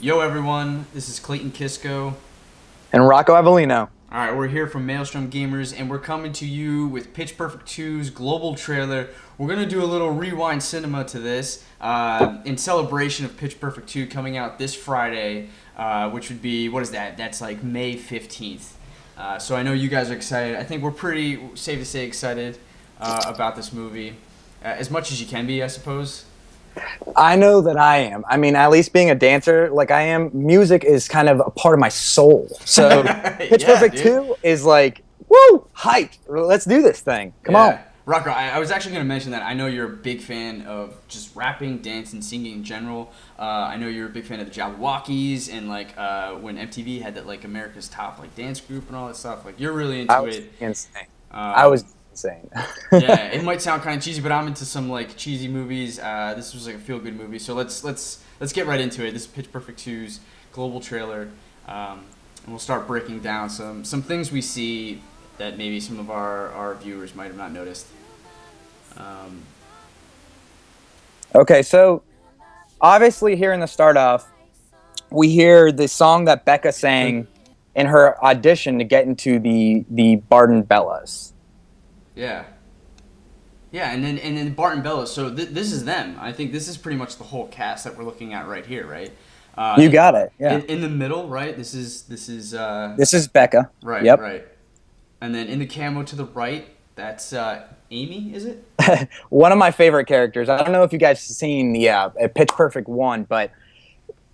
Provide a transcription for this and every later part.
Yo everyone, this is Clayton Kisco. And Rocco Avellino. Alright, we're here from Maelstrom Gamers and we're coming to you with Pitch Perfect 2's global trailer. We're going to do a little rewind cinema to this in celebration of Pitch Perfect 2 coming out this Friday, which would be, what is that? That's like May 15th. So I know you guys are excited. I think we're pretty safe to say excited about this movie. As much as you can be, I suppose. I know that I am. I mean, at least being a dancer like I am, music is kind of a part of my soul. So Pitch Perfect 2 is like, woo, hyped. Let's do this thing. Come on. Rocco, I was actually going to mention that I know you're a big fan of just rapping, dance, and singing in general. I know you're a big fan of the Jabberwockies and like when MTV had that like America's Top like dance group and all that stuff. Like you're really into it. Insane. I was insane. Yeah, it might sound kind of cheesy, but I'm into some like cheesy movies. This was like a feel-good movie, so let's get right into it. This is Pitch Perfect 2's global trailer, and we'll start breaking down some things we see that maybe some of our viewers might have not noticed. Okay, so obviously here in the start off, we hear the song that Becca sang in her audition to get into the Barton Bellas. Yeah. Yeah, and then Barton Bellas. So this is them. I think this is pretty much the whole cast that we're looking at right here, right? You got it. Yeah. In the middle, right? This is Becca. Right. Yep. Right. And then in the camo to the right, that's Amy, is it? One of my favorite characters. I don't know if you guys have seen the Pitch Perfect 1,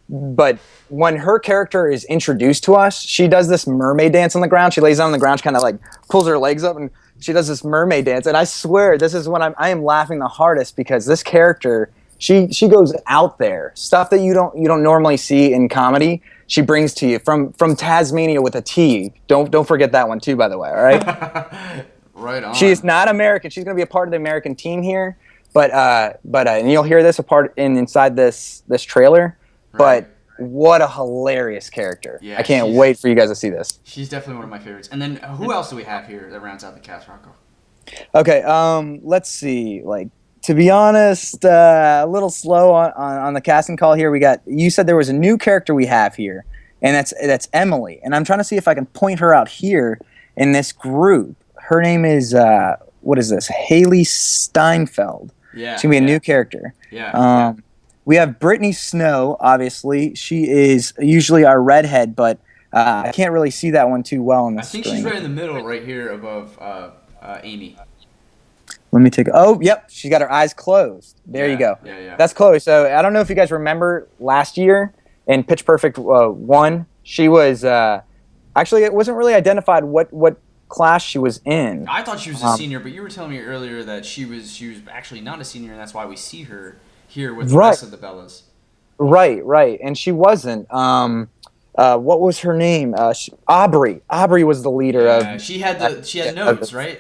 but when her character is introduced to us, she does this mermaid dance on the ground. She lays down on the ground, she kind of like pulls her legs up, and she does this mermaid dance. And I swear, this is when I am laughing the hardest because this character, she goes out there, stuff that you don't normally see in comedy. She brings to you from Tasmania with a T. Don't forget that one too, by the way. All right. Right on. She is not American. She's going to be a part of the American team here, but and you'll hear this inside this trailer. Right. But what a hilarious character! Yeah, I can't wait for you guys to see this. She's definitely one of my favorites. And then who else do we have here that rounds out the cast, Rocco? Okay, let's see. Like, to be honest, a little slow on the casting call here. You said there was a new character we have here, and that's Emily. And I'm trying to see if I can point her out here in this group. Her name is what is this? Haley Steinfeld. Yeah, she's gonna be a new character. Yeah. We have Brittany Snow. Obviously, she is usually our redhead, but I can't really see that one too well on the screen. I think she's right in the middle, right here above Amy. Let me take. Oh, yep, she's got her eyes closed. There you go. Yeah. That's Chloe. So I don't know if you guys remember last year in Pitch Perfect 1, she was actually it wasn't really identified what class she was in. I thought she was a senior, but you were telling me earlier that she was actually not a senior, and that's why we see her here with the rest of the Bellas. Right, and she wasn't. What was her name? Aubrey. Aubrey was the leader of. She had notes, right?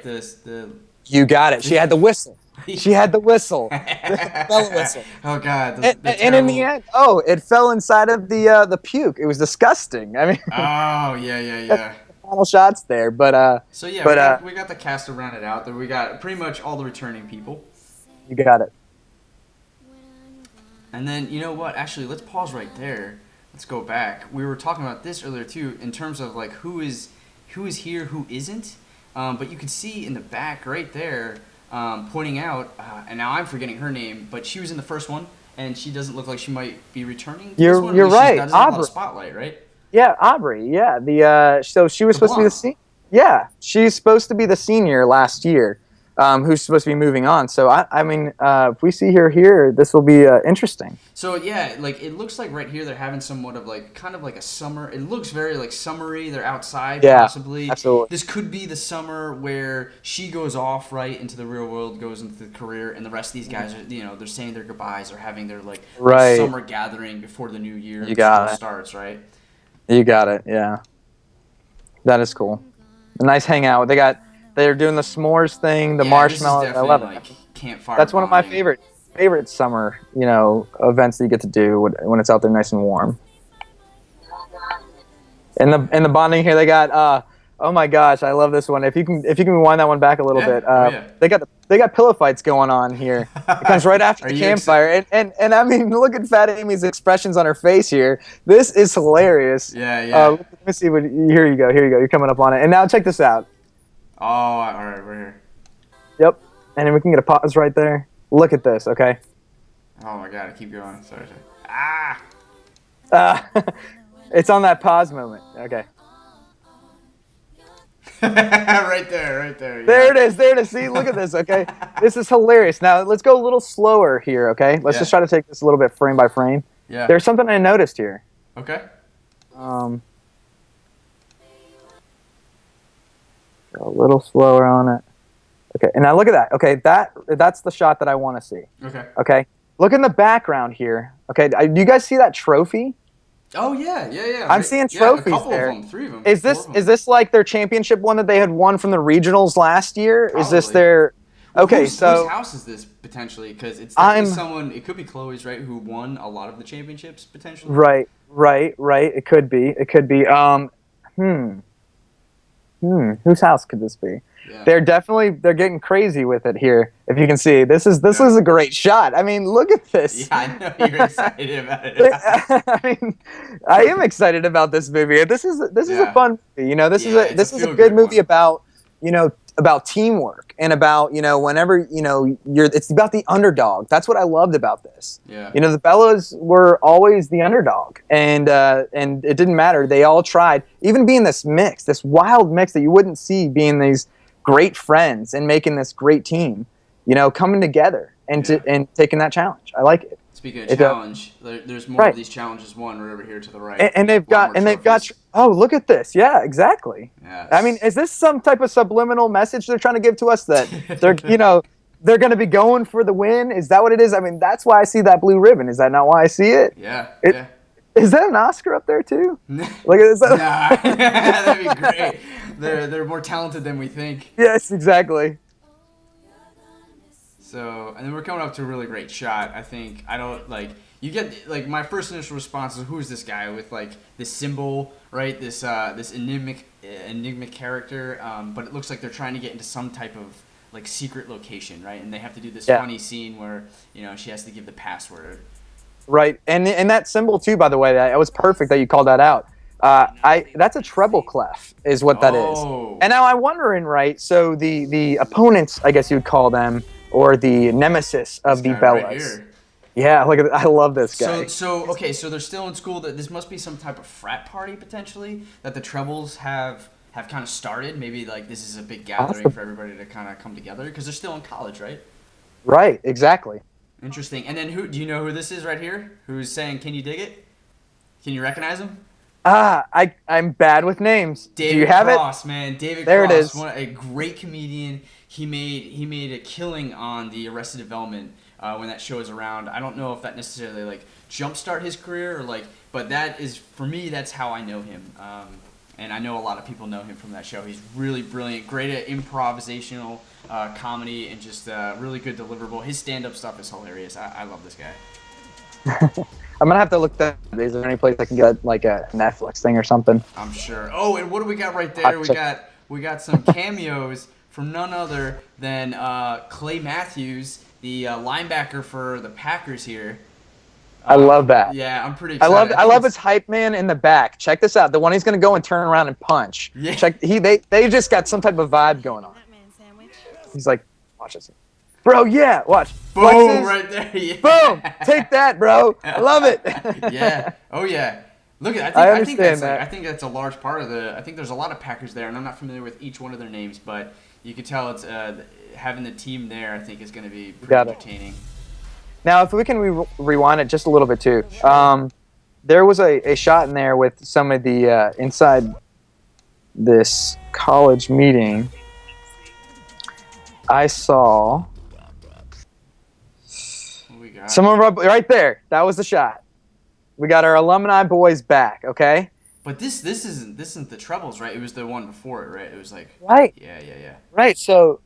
You got it. She had the whistle. She had the whistle, the Bella whistle. Oh God! And in the end, it fell inside of the puke. It was disgusting. I mean. Oh yeah. Final shots there, but So yeah, we got the cast to round it out. We got pretty much all the returning people. You got it. And then, you know what? Actually, let's pause right there. Let's go back. We were talking about this earlier, too, in terms of, like, who is here, who isn't. But you can see in the back right there, pointing out, and now I'm forgetting her name, but she was in the first one, and she doesn't look like she might be returning to this one. You're right. She doesn't have a lot of spotlight, right? Yeah, Aubrey. Yeah, so she was supposed to be the senior. Yeah, she's supposed to be the senior last year. Who's supposed to be moving on. So, I mean, if we see her here, this will be interesting. So, yeah, like, it looks like right here they're having somewhat of, like, kind of like a summer. It looks very, like, summery. They're outside, possibly. Absolutely. This could be the summer where she goes off, right, into the real world, goes into the career, and the rest of these guys are, they're saying their goodbyes or having their, like, summer gathering before the new year starts, right? You got it, yeah. That is cool. A nice hangout. They're doing the s'mores thing, the marshmallow. I love it. Like campfire. That's one of my favorite summer, events that you get to do when it's out there nice and warm. In the bonding here, they got Oh my gosh, I love this one. If you can rewind that one back a little Yeah. bit, Oh yeah. they got pillow fights going on here. It comes right after Are the you campfire, and I mean, look at Fat Amy's expressions on her face here. This is hilarious. Yeah, yeah. Let me see what. Here you go. Here you go. You're coming up on it. And now check this out. Oh, all right, we're here. Yep. And then we can get a pause right there. Look at this. Okay. Oh my god, I keep going. Sorry. Ah. Uh, it's on that pause moment. Okay. Right there, right there. Yeah. There it is. There it is. See, look at this. Okay. This is hilarious. Now let's go a little slower here. Okay. Let's just try to take this a little bit frame by frame. Yeah. There's something I noticed here. Okay. Go a little slower on it. Okay. And now look at that. Okay. That's the shot that I want to see. Okay. Okay. Look in the background here. Okay. Do you guys see that trophy? Oh yeah, yeah, yeah. I'm seeing trophies a couple there. of them, 3 of them. Is 4 this of them. is this like their championship one that they had won from the regionals last year? Probably. Is this their? Okay, whose house is this potentially? Because it's definitely someone. It could be Chloe's, right? Who won a lot of the championships potentially. Right. It could be. Whose house could this be? Yeah. They're getting crazy with it here. If you can see, this is a great shot. I mean, look at this. Yeah, I know you're excited about it. I mean, I am excited about this movie. This is a fun movie. You know, this is a good movie about about teamwork and about whenever it's about the underdog. That's what I loved about this. Yeah. The Bellas were always the underdog, and it didn't matter. They all tried, even being this wild mix that you wouldn't see, being these great friends and making this great team. Coming together and taking that challenge. I like it. Speaking of challenge, there's more of these challenges. One right over here to the right. And they've got. Oh, look at this! Yeah, exactly. Yes. I mean, is this some type of subliminal message they're trying to give to us that they're they're going to be going for the win? Is that what it is? I mean, that's why I see that blue ribbon. Is that not why I see it? Yeah. Is that an Oscar up there too? Look at this. Nah, that'd be great. They're more talented than we think. Yes, exactly. So, and then we're coming up to a really great shot. I think you get my first initial response is, who's this guy with this symbol, right? This enigmatic character. But it looks like they're trying to get into some type of secret location, right? And they have to do this funny scene where she has to give the password. Right, and that symbol too. By the way, that was perfect that you called that out. That's a treble clef, is what that is. And now I'm wondering, right? So the opponents, I guess you'd call them, or the nemesis of the Bellas. Right here. Yeah, look at I love this guy. So they're still in school. That this must be some type of frat party potentially that the Trebles have kind of started. Maybe this is a big gathering for everybody to kind of come together because they're still in college, right? Right, exactly. Interesting. And then do you know who this is right here? Who's saying, "Can you dig it? Can you recognize him?" I'm bad with names. David Do you have Cross, it? Man, David there Cross, it is. A great comedian. He made a killing on the Arrested Development when that show is around. I don't know if that necessarily jumpstart his career but that is, for me, that's how I know him. And I know a lot of people know him from that show. He's really brilliant, great at improvisational comedy, and just really good deliverable. His stand-up stuff is hilarious. I love this guy. I'm gonna have to look that. Is there any place I can get a Netflix thing or something? I'm sure. Oh, and what do we got right there? We got some cameos from none other than Clay Matthews, the linebacker for the Packers here. I love that. Yeah, I'm pretty excited. I love his hype man in the back. Check this out. The one he's gonna go and turn around and punch. Yeah. Check. They just got some type of vibe going on. He's like, watch this. Bro, yeah, watch. Boom, Flexes. right there. Yeah. Boom, take that, bro. I love it. Yeah. Oh yeah. Look at. I think that's that. I think that's a large part of the. I think there's a lot of Packers there, and I'm not familiar with each one of their names, but you can tell it's having the team there. I think is going to be pretty entertaining. Now, if we can rewind it just a little bit too, there was a shot in there with some of the inside this college meeting. I saw. Some of our right there. That was the shot. We got our alumni boys back. Okay. But this isn't the Trebles, right? It was the one before it, right? It was right. Yeah. Right. So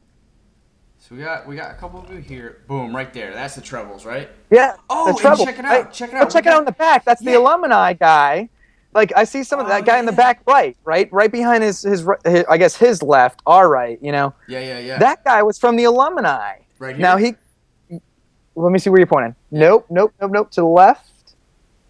we got a couple of you here. Boom, right there. That's the Trebles, right? Yeah. Oh, the Trebles. check it out. Check it out. Check it out in the back. That's the alumni guy. like I see some of that Oh, guy in the yeah. back right behind his I guess his left, our right. Yeah, yeah, yeah. That guy was from the alumni. Right Now here? he, let me see where you're pointing. Yeah. Nope. To the left,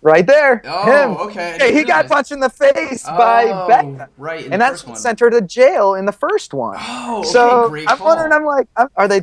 right there, him. Oh, okay. I Okay, didn't he got realize. punched in the face by Oh, Becca, right, in the and that's first what one. sent her to jail in the first one. Oh, okay, So great I'm wondering. call. I'm like, are they?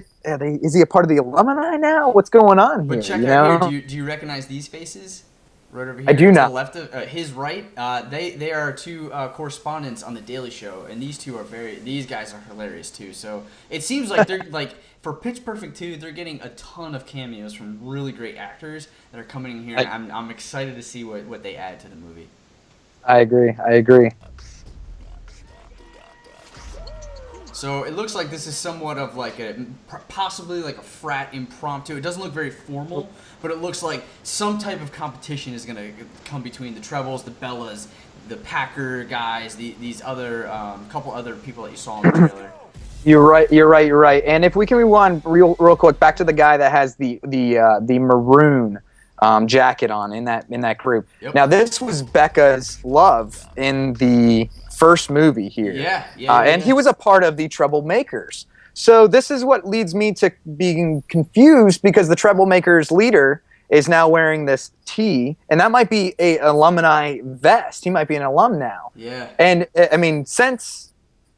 Is he a part of the alumni now? What's going on But here? check You out here. know, Do you recognize these faces? Right over I here do to the not. left of his right. They are two correspondents on the Daily Show, and these two are these guys are hilarious too. So it seems like they're like for Pitch Perfect 2, they're getting a ton of cameos from really great actors that are coming in here, and I'm excited to see what they add to the movie. I agree. I agree. So it looks like this is somewhat of like possibly like a frat impromptu. It doesn't look very formal, but it looks like some type of competition is gonna come between the Trebles, the Bellas, the Packer guys, these other couple other people that you saw in the trailer. You're right. You're right. And if we can rewind real quick back to the guy that has the maroon jacket on in that group. Yep. Now this was Becca's love in the first movie here. And he was a part of the Troublemakers. So this is what leads me to being confused because the Troublemakers leader is now wearing this tee, and that might be a alumni vest. He might be an alum now. Yeah. And I mean, since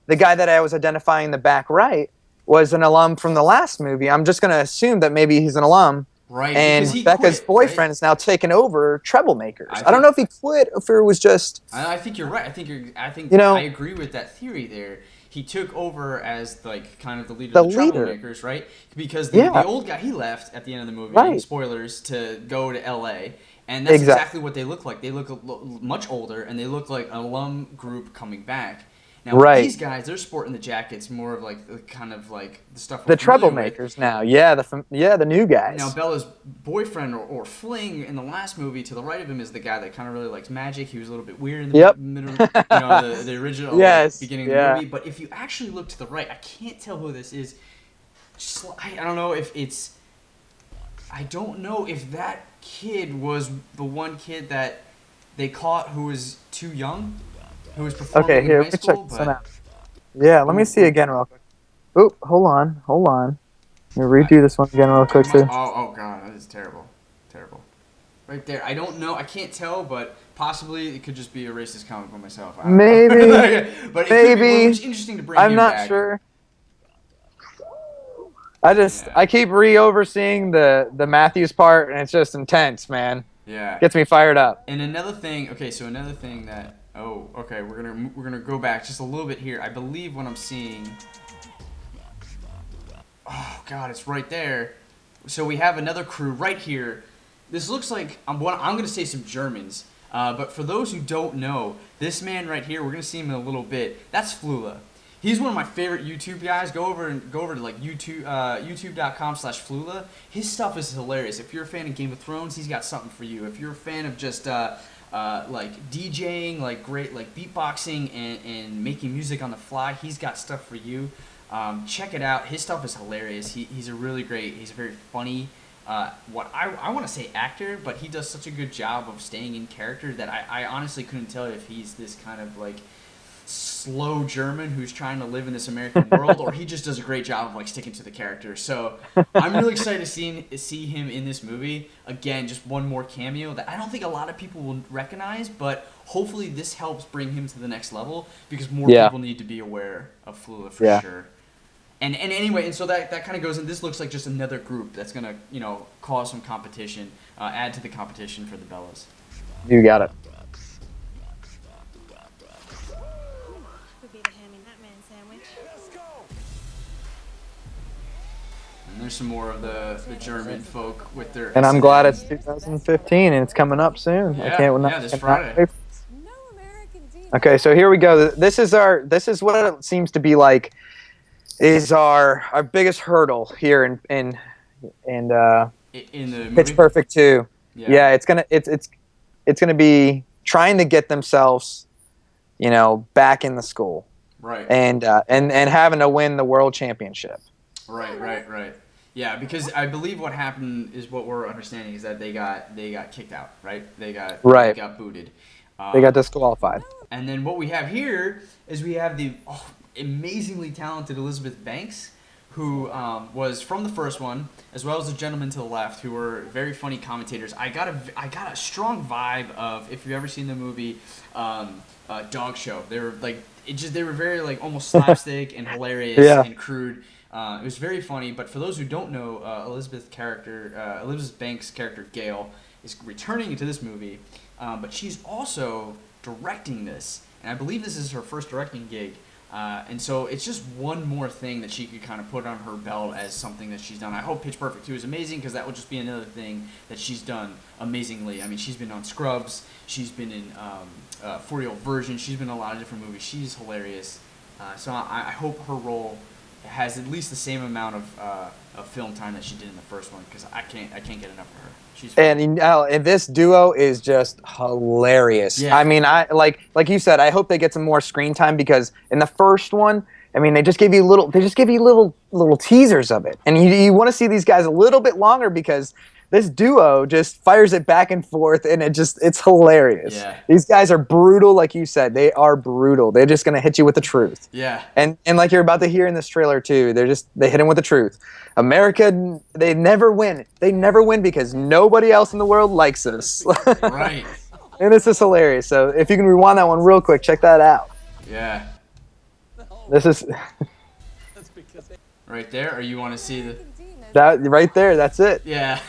the guy that I was identifying in the back right was an alum from the last movie, I'm just going to assume that maybe he's an alum. Right, and because he Becca's quit, boyfriend right? is now taken over Troublemakers. I don't think- know if he quit or if it was just. I think you're right. I think You know- I agree with that theory there. He took over as like kind of the leader The of the leader. Troublemakers, right? Because Yeah. the old guy he left at the end of the movie. Right. Spoilers to go to L.A. And that's exactly what they look like. They look much older, and they look like an alum group coming back. Now Right. these guys, they're sporting the jackets more of like the kind of like the stuff The we're familiar with. Troublemakers now. Yeah, the new guys. Now Bella's boyfriend or fling in the last movie to the right of him is the guy that kind of really likes magic. He was a little bit weird in the Yep. middle, the original Yes, beginning of the movie. But if you actually look to the right, I can't tell who this is. I don't know if it's. I don't know if that kid was the one kid that they caught who was too young, who was performing Okay, in here, high let me school. check this one out. Yeah, let me see again real quick. Oop, hold on. Let me redo this one again real quick too. Oh god, that is terrible. Right there. I don't know. I can't tell, but possibly it could just be a racist comment by myself. I don't Maybe. know. But it could be, Maybe. it's interesting to bring I'm him not back. sure. Yeah. I keep overseeing the Matthews part, and it's just intense, man. Yeah. Gets me fired up. And another thing. Okay, so another thing that. Oh, okay. We're gonna go back just a little bit here. I believe what I'm seeing. Oh god, it's right there. So we have another crew right here. This looks like I'm going to say some Germans. But for those who don't know, this man right here, we're going to see him in a little bit. That's Flula. He's one of my favorite YouTube guys. Go over to like YouTube, youtube.com/Flula. His stuff is hilarious. If you're a fan of Game of Thrones, he's got something for you. If you're a fan of just like DJing, like great like beatboxing and making music on the fly, he's got stuff for you. Check it out. His stuff is hilarious. He's a really great. He's a very funny. What I want to say actor, but he does such a good job of staying in character that I honestly couldn't tell if he's this kind of like slow German who's trying to live in this American world, or he just does a great job of like sticking to the character. So I'm really excited to see him in this movie. Again, just one more cameo that I don't think a lot of people will recognize, but hopefully this helps bring him to the next level because more people need to be aware of Flula for sure. And anyway, and so that kind of goes in. This looks like just another group that's gonna cause some competition, add to the competition for the Bellas. You got it. Would be the ham in that man sandwich. And there's some more of the German folk with their. And I'm glad it's 2015 and it's coming up soon. Yeah, I can't. this Friday. No American team. Okay, so here we go. This is what it seems to be like. Is our biggest hurdle here in the movie? Pitch Perfect 2. Yeah, it's gonna be trying to get themselves, back in the school. Right. And having to win the world championship. Right. Yeah, because I believe what happened is what we're understanding is that they got kicked out, right? They got booted. They got disqualified. And then what we have here is we have the amazingly talented Elizabeth Banks, who was from the first one, as well as the gentleman to the left, who were very funny commentators. I got a strong vibe of, if you've ever seen the movie Dog Show. They were like they were very like almost slapstick and hilarious Yeah. and crude. It was very funny. But for those who don't know, Elizabeth Banks' character Gail is returning into this movie, but she's also directing this, and I believe this is her first directing gig. And so it's just one more thing that she could kind of put on her belt as something that she's done. I hope Pitch Perfect 2 is amazing, because that would just be another thing that she's done amazingly. I mean, she's been on Scrubs, she's been in 40-year-old Virgin, she's been in a lot of different movies. She's hilarious. So I hope her role has at least the same amount of film time that she did in the first one, because I can't get enough of her. She's And this duo is just hilarious. Yeah. I mean, I like you said, I hope they get some more screen time, because in the first one, I mean, they just give you little teasers of it, and you want to see these guys a little bit longer, because this duo just fires it back and forth, and it's hilarious. Yeah. These guys are brutal, like you said. They are brutal. They're just gonna hit you with the truth. Yeah. And like you're about to hear in this trailer too, they hit him with the truth. America, they never win. They never win because nobody else in the world likes us. Right. And this is hilarious. So if you can rewind that one real quick, check that out. Yeah. This is Right there, or you want to see the... that right there. That's it. Yeah.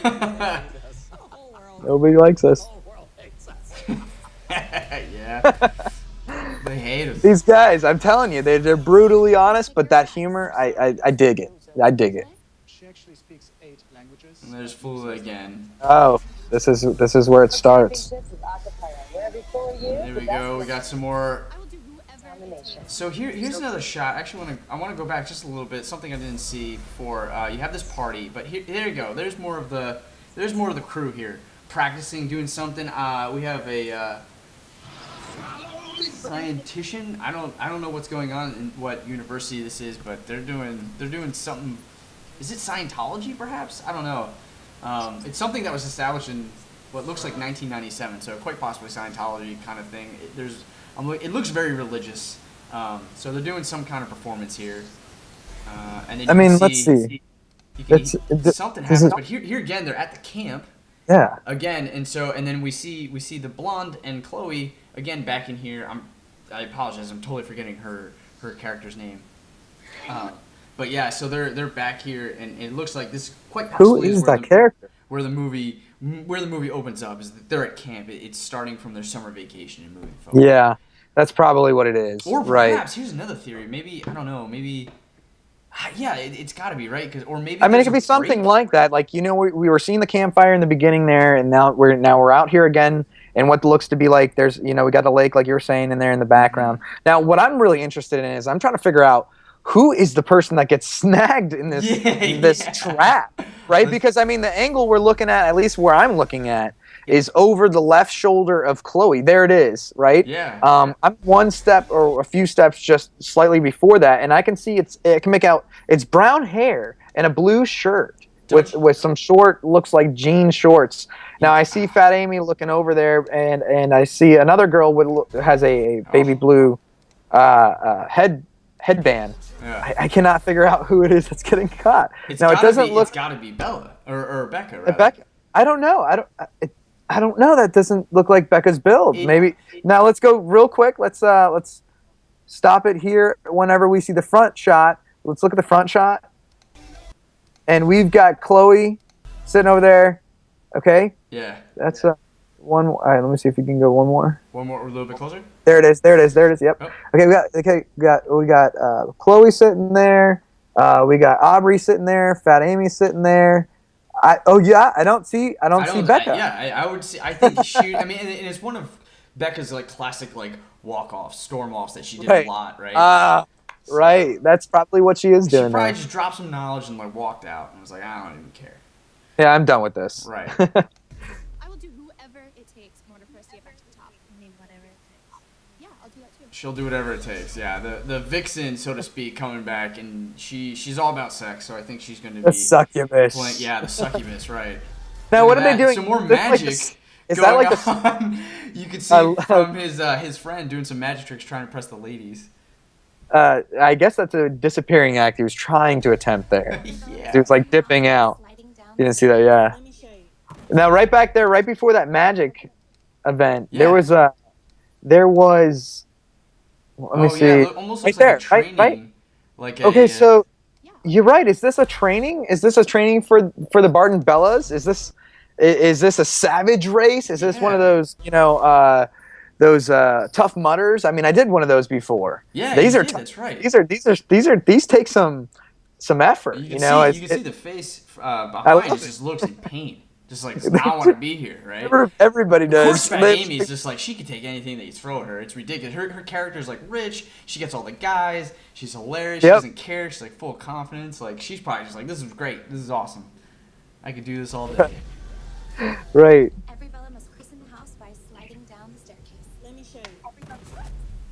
Nobody likes us. Yeah. They hate us. These guys, I'm telling you, they're brutally honest, but that humor, I dig it. I dig it. She actually speaks 8 languages. And there's Fula again. Oh, this is where it starts. There we go. We got some more. So here's another shot. Actually, I want to go back just a little bit. Something I didn't see before. You have this party, but there you go. There's more of the crew here practicing, doing something. We have a scientician. I don't know what's going on in what university this is, but they're doing something. Is it Scientology, perhaps? I don't know. It's something that was established in what looks like 1997, so quite possibly Scientology kind of thing. It looks very religious. So they're doing some kind of performance here. And then Let's see. Something happens, but here again, they're at the camp. Yeah. Again, and then we see the blonde and Chloe again back in here. I apologize, I'm totally forgetting her character's name. But yeah, so they're back here, and it looks like this quite possibly Who is where that character? Where the movie opens up is that they're at camp. It's starting from their summer vacation and moving forward. Yeah, that's probably what it is. Or right. perhaps here's another theory. Maybe I don't know. Maybe yeah, it's got to be right. Or maybe I mean, it there's could a be something break. like that. Like, we were seeing the campfire in the beginning there, and now we're out here again, and what looks to be like there's we got the lake, like you were saying, in there in the background. Now, what I'm really interested in is I'm trying to figure out who is the person that gets snagged in this trap, right? Because I mean, the angle we're looking at least where I'm looking at, is over the left shoulder of Chloe. There it is, right? Yeah. I'm one step or a few steps just slightly before that, and I can see I can make out it's brown hair and a blue shirt with some short, looks like jean shorts. Now I see Fat Amy looking over there, and I see another girl has a baby blue headband. Yeah. I cannot figure out who it is that's getting caught. It's now it doesn't look. It's got to be Bella or Becca, right? Becca. I don't know. I don't know. That doesn't look like Becca's build. Maybe. Now let's go real quick. Let's stop it here. Whenever we see the front shot, let's look at the front shot. And we've got Chloe sitting over there. Okay. Yeah. That's one. All right. Let me see if we can go one more. One more, a little bit closer. There it is. Yep. Oh. Okay. We got Chloe sitting there. We got Aubrey sitting there. Fat Amy sitting there. I don't see Becca. I would see. I think she. I mean, and it's one of Becca's like classic like walk-offs, storm-offs that she did a lot, right? Right. That's probably what she is She doing. probably Now. just dropped some knowledge and like walked out and was like, I don't even care. Yeah, I'm done with this. Right. I will do whoever it takes in order for us to get back to the top. I mean, whatever it takes. Yeah, I'll do that too. She'll do whatever it takes. Yeah, the vixen, so to speak, coming back, and she's all about sex, so I think she's going to The be succubus. the succubus, right. Now, Look what at are they that. doing? Some more This, like, magic Is that like the? on. You can see I from his friend doing some magic tricks trying to impress the ladies. I guess that's a disappearing act he was trying to attempt there. Yeah. He was like dipping out. You didn't see that, yeah. Now, right back there, right before that magic event, Yeah. there was. Let me see. Yeah, almost Right looks like there, a training. right. Like Okay, a, so you're right. Is this a training? Is this a training for the Barton Bellas? Is this a savage race? Is this one of Yeah. those those tough mutters? I mean, I did one of those before. Yeah, These you are did, tough- that's right. these take some effort. You can see the face I behind love just looks in pain. Just like I want to be here, right? everybody Of does. course, Fat Amy's just like she can take anything that you throw at her. It's ridiculous. Her character's like rich. She gets all the guys. She's hilarious. She Yep. doesn't care. She's like full of confidence. Like she's probably just like, this is great. This is awesome. I could do this all day. Right. Every Bella must christen the house by sliding down the staircase. Let me show you.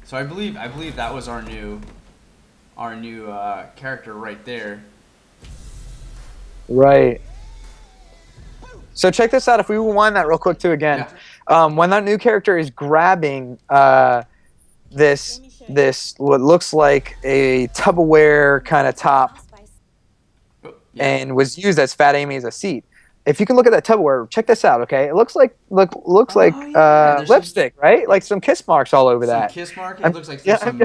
So I believe that was our new character right there. Right. So check this out. If we rewind that real quick too again, when that new character is grabbing this what looks like a Tupperware kind of top and was used as Fat Amy as a seat. If you can look at that Tupperware, check this out. Okay, it looks like There's lipstick, right? Like some kiss marks all over some that. kiss mark. It looks like there's some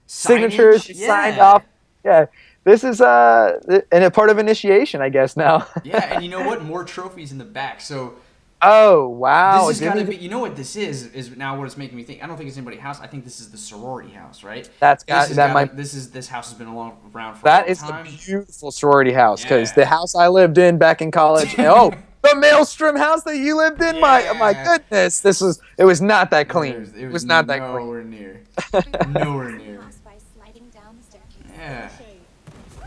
signatures signage. signed off. Yeah. This is and a part of initiation, I guess now. Yeah, and you know what? More trophies in the back. So Oh wow! this has got to be. You know what this is now what it's making me think. I don't think it's anybody's house. I think this is the sorority house, right? This house has been around for a That long is time. a beautiful sorority house because Yeah. the house I lived in back in college. The Maelstrom house that you lived in. Yeah. My goodness, it was not that clean. It was not that clean. Nowhere near. Nowhere near. Yeah.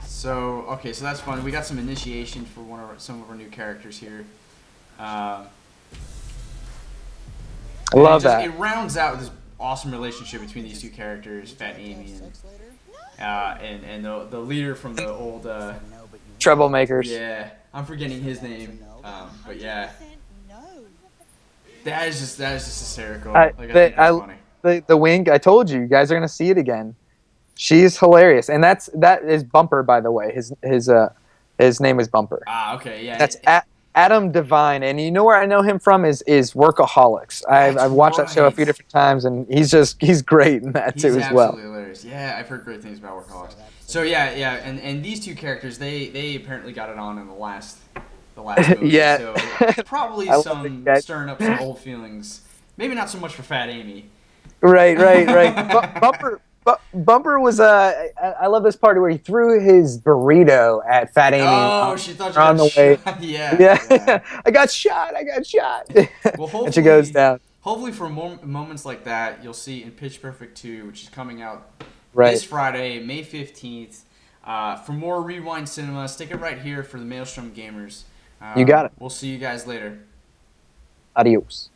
So okay, so that's fun. We got some initiation for some of our new characters here. I love that. It rounds out this awesome relationship between these two characters, Fat Amy and the leader from the old Troublemakers. Yeah, I'm forgetting his name, but yeah, that is just hysterical. I think that's funny. The wink. I told you guys are gonna see it again. She's hilarious, and that is Bumper, by the way. His name is Bumper. Ah, okay, yeah. That's Adam Devine, and you know where I know him from is Workaholics. I've watched that show a few different times, and he's great in that too as well. He's absolutely hilarious. Yeah, I've heard great things about Workaholics. So yeah, and these two characters, they apparently got it on in the last movie. Yeah. So probably stirring up some old feelings. Maybe not so much for Fat Amy. Right. Bumper was I love this part where he threw his burrito at Fat Amy. Oh, she thought you on got the way. shot. Yeah. I got shot. Well, and she goes down. Hopefully, for moments like that, you'll see in Pitch Perfect 2, which is coming out Right. this Friday, May 15th. For more Rewind Cinema, stick it right here for the Maelstrom Gamers. You got it. We'll see you guys later. Adios.